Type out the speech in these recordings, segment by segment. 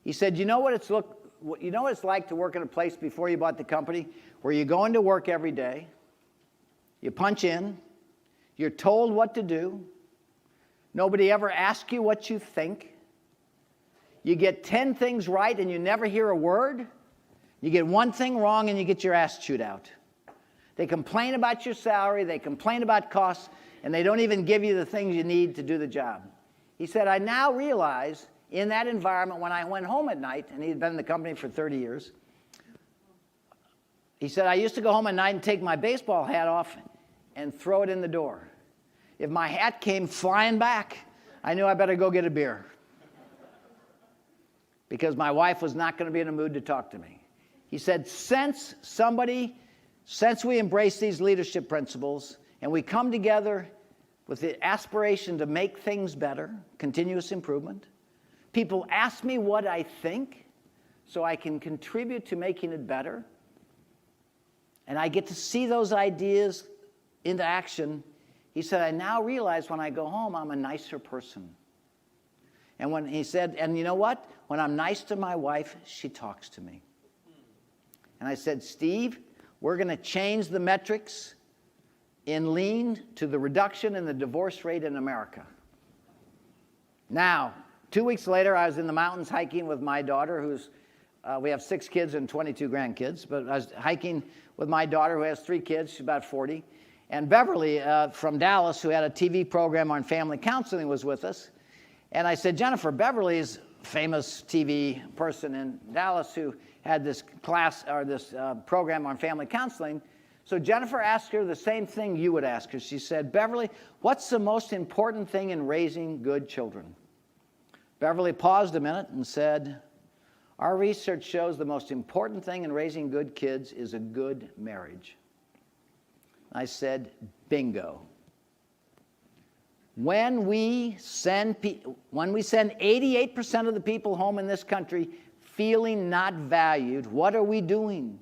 He said, you know what it's like to work in a place before you bought the company, where you go into work every day, you punch in, you're told what to do, nobody ever asks you what you think, you get 10 things right and you never hear a word, you get one thing wrong and you get your ass chewed out. They complain about your salary, they complain about costs, and they don't even give you the things you need to do the job. He said, I now realize in that environment, when I went home at night, and he'd been in the company for 30 years, he said, I used to go home at night and take my baseball hat off and throw it in the door. If my hat came flying back, I knew I better go get a beer, because my wife was not going to be in a mood to talk to me. He said, since we embrace these leadership principles and we come together with the aspiration to make things better, continuous improvement, people ask me what I think so I can contribute to making it better, and I get to see those ideas into action. He said, I now realize when I go home, I'm a nicer person. And when he said, and you know what? When I'm nice to my wife, she talks to me. And I said, Steve, we're going to change the metrics in lean to the reduction in the divorce rate in America. Now, 2 weeks later, I was in the mountains hiking with my daughter, we have 6 kids and 22 grandkids, but I was hiking with my daughter, who has 3 kids, she's about 40, and Beverly from Dallas, who had a TV program on family counseling, was with us. And I said, Jennifer, Beverly's a famous TV person in Dallas who had this class, or this program on family counseling. So Jennifer asked her the same thing you would ask her. She said, Beverly, what's the most important thing in raising good children? Beverly paused a minute and said, our research shows the most important thing in raising good kids is a good marriage. I said, bingo. When we send 88% of the people home in this country feeling not valued, what are we doing?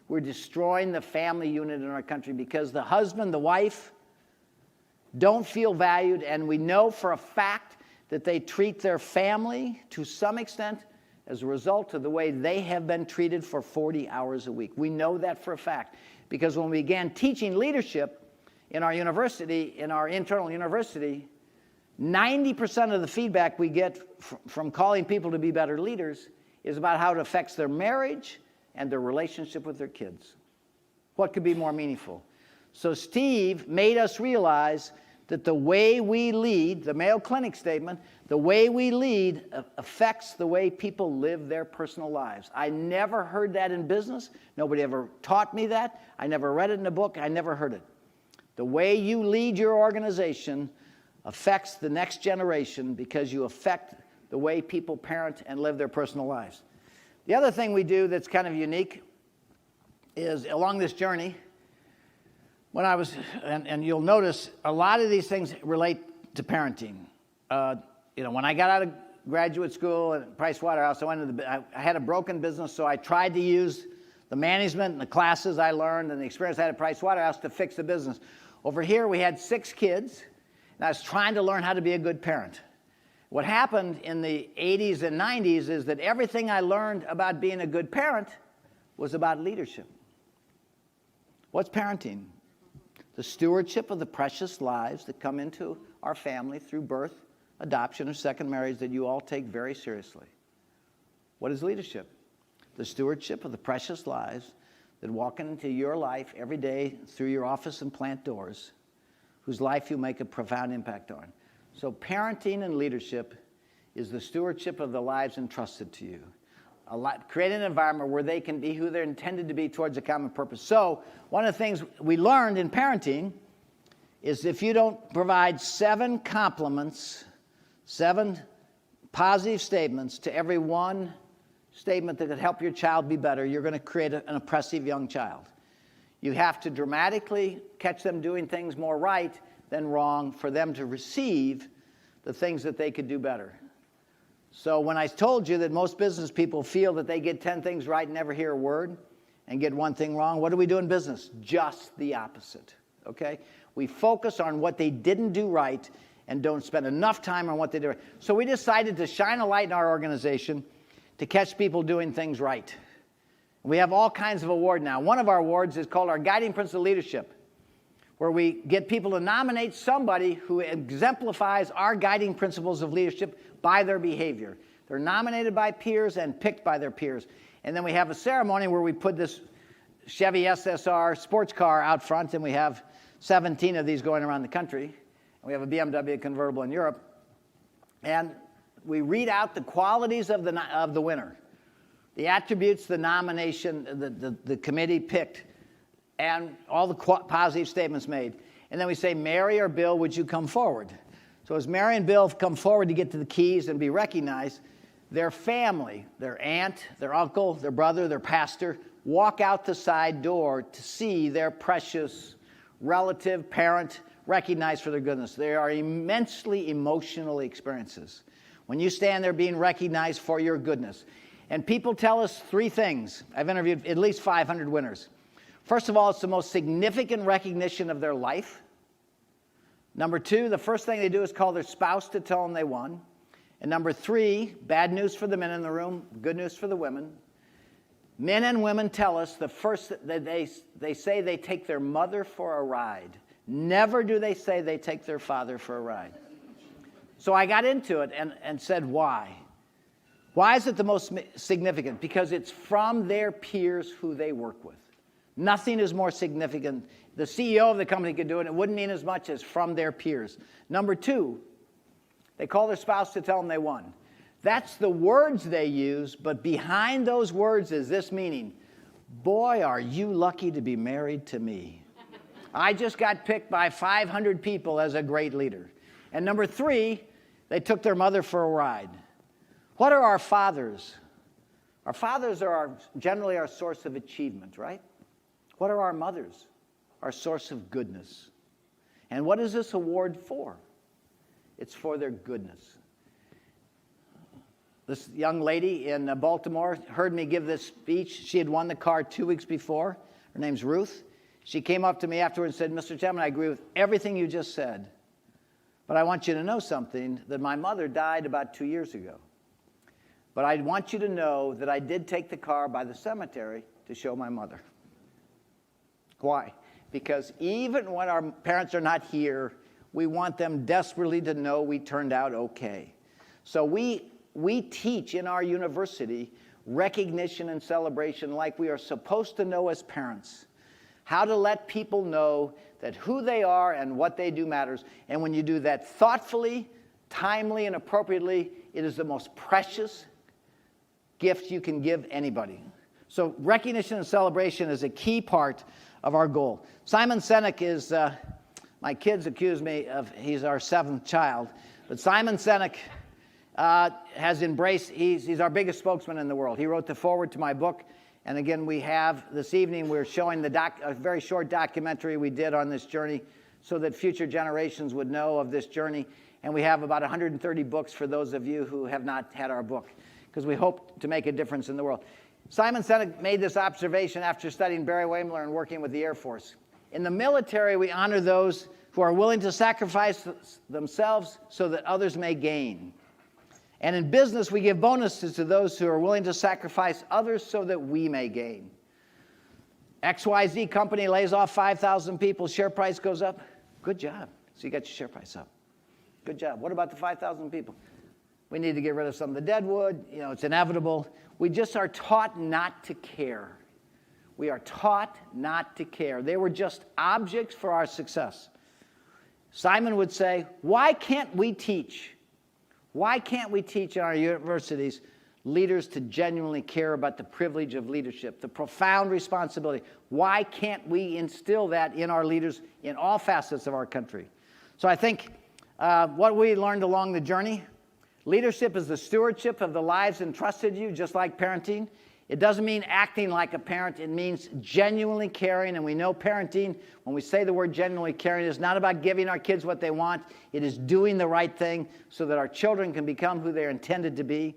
We're destroying the family unit in our country, because the husband, the wife don't feel valued, and we know for a fact that they treat their family to some extent as a result of the way they have been treated for 40 hours a week. We know that for a fact, because when we began teaching leadership in our university, in our internal university, 90% of the feedback we get from calling people to be better leaders is about how it affects their marriage and their relationship with their kids. What could be more meaningful? So Steve made us realize that the way we lead, the Mayo Clinic statement, the way we lead affects the way people live their personal lives. I never heard that in business. Nobody ever taught me that. I never read it in a book. I never heard it. The way you lead your organization affects the next generation, because you affect the way people parent and live their personal lives. The other thing we do that's kind of unique is, along this journey, when I was, and you'll notice a lot of these things relate to parenting. When I got out of graduate school at Price Waterhouse, I had a broken business, so I tried to use the management and the classes I learned and the experience I had at Price Waterhouse to fix the business. Over here, we had 6 kids, and I was trying to learn how to be a good parent. What happened in the 80s and 90s is that everything I learned about being a good parent was about leadership. What's parenting? The stewardship of the precious lives that come into our family through birth, adoption, or second marriage that you all take very seriously. What is leadership? The stewardship of the precious lives that walk into your life every day through your office and plant doors, whose life you make a profound impact on. So parenting and leadership is the stewardship of the lives entrusted to you. Create an environment where they can be who they're intended to be towards a common purpose. So one of the things we learned in parenting is, if you don't provide 7 compliments, 7 positive statements to every one statement that could help your child be better, you're going to create an oppressive young child. You have to dramatically catch them doing things more right than wrong for them to receive the things that they could do better. So when I told you that most business people feel that they get 10 things right and never hear a word, and get 1 thing wrong, what do we do in business? Just the opposite, okay? We focus on what they didn't do right and don't spend enough time on what they did right. So we decided to shine a light in our organization to catch people doing things right. We have all kinds of awards now. One of our awards is called our Guiding Principle of Leadership, where we get people to nominate somebody who exemplifies our guiding principles of leadership by their behavior. They're nominated by peers and picked by their peers. And then we have a ceremony where we put this Chevy SSR sports car out front, and we have 17 of these going around the country. And we have a BMW convertible in Europe. And we read out the qualities of the winner, the attributes the nomination, the committee picked, and all the positive statements made. And then we say, Mary or Bill, would you come forward? So as Mary and Bill come forward to get to the keys and be recognized, their family, their aunt, their uncle, their brother, their pastor, walk out the side door to see their precious relative, parent, recognized for their goodness. They are immensely emotional experiences when you stand there being recognized for your goodness. And people tell us three things. I've interviewed at least 500 winners. First of all, it's the most significant recognition of their life. Number two, the first thing they do is call their spouse to tell them they won. And number three, bad news for the men in the room, good news for the women. Men and women tell us the first that they say they take their mother for a ride. Never do they say they take their father for a ride. So I got into it and said, why? Why is it the most significant? Because it's from their peers who they work with. Nothing is more significant. The CEO of the company could do it. It wouldn't mean as much as from their peers. Number two, they call their spouse to tell them they won. That's the words they use, but behind those words is this meaning. Boy, are you lucky to be married to me. I just got picked by 500 people as a great leader. And number three, they took their mother for a ride. What are our fathers? Our fathers are generally our source of achievement, right? What are our mothers? Our source of goodness. And what is this award for? It's for their goodness. This young lady in Baltimore heard me give this speech. She had won the car 2 weeks before. Her name's Ruth. She came up to me afterwards and said, Mr. Chapman, I agree with everything you just said. But I want you to know something, that my mother died about 2 years ago. But I want you to know that I did take the car by the cemetery to show my mother. Why? Because even when our parents are not here, we want them desperately to know we turned out okay. So we teach in our university recognition and celebration like we are supposed to know as parents. How to let people know that who they are and what they do matters. And when you do that thoughtfully, timely, and appropriately, it is the most precious gift you can give anybody. So recognition and celebration is a key part of our goal. Simon Sinek is, my kids accuse me of, he's our seventh child, but Simon Sinek has embraced, he's our biggest spokesman in the world. He wrote the foreword to my book. And again, we have, this evening, we're showing a very short documentary we did on this journey so that future generations would know of this journey. And we have about 130 books for those of you who have not had our book, because we hope to make a difference in the world. Simon Sinek made this observation after studying Barry Wehmler and working with the Air Force. In the military, we honor those who are willing to sacrifice themselves so that others may gain. And in business, we give bonuses to those who are willing to sacrifice others so that we may gain. XYZ company lays off 5,000 people, share price goes up. Good job. So you got your share price up. Good job. What about the 5,000 people? We need to get rid of some of the deadwood. You know, it's inevitable. We just are taught not to care. We are taught not to care. They were just objects for our success. Simon would say, why can't we teach? Why can't we teach in our universities leaders to genuinely care about the privilege of leadership, the profound responsibility? Why can't we instill that in our leaders in all facets of our country? So I think what we learned along the journey, leadership is the stewardship of the lives entrusted you, just like parenting. It doesn't mean acting like a parent. It means genuinely caring. And we know parenting, when we say the word genuinely caring, is not about giving our kids what they want. It is doing the right thing so that our children can become who they're intended to be.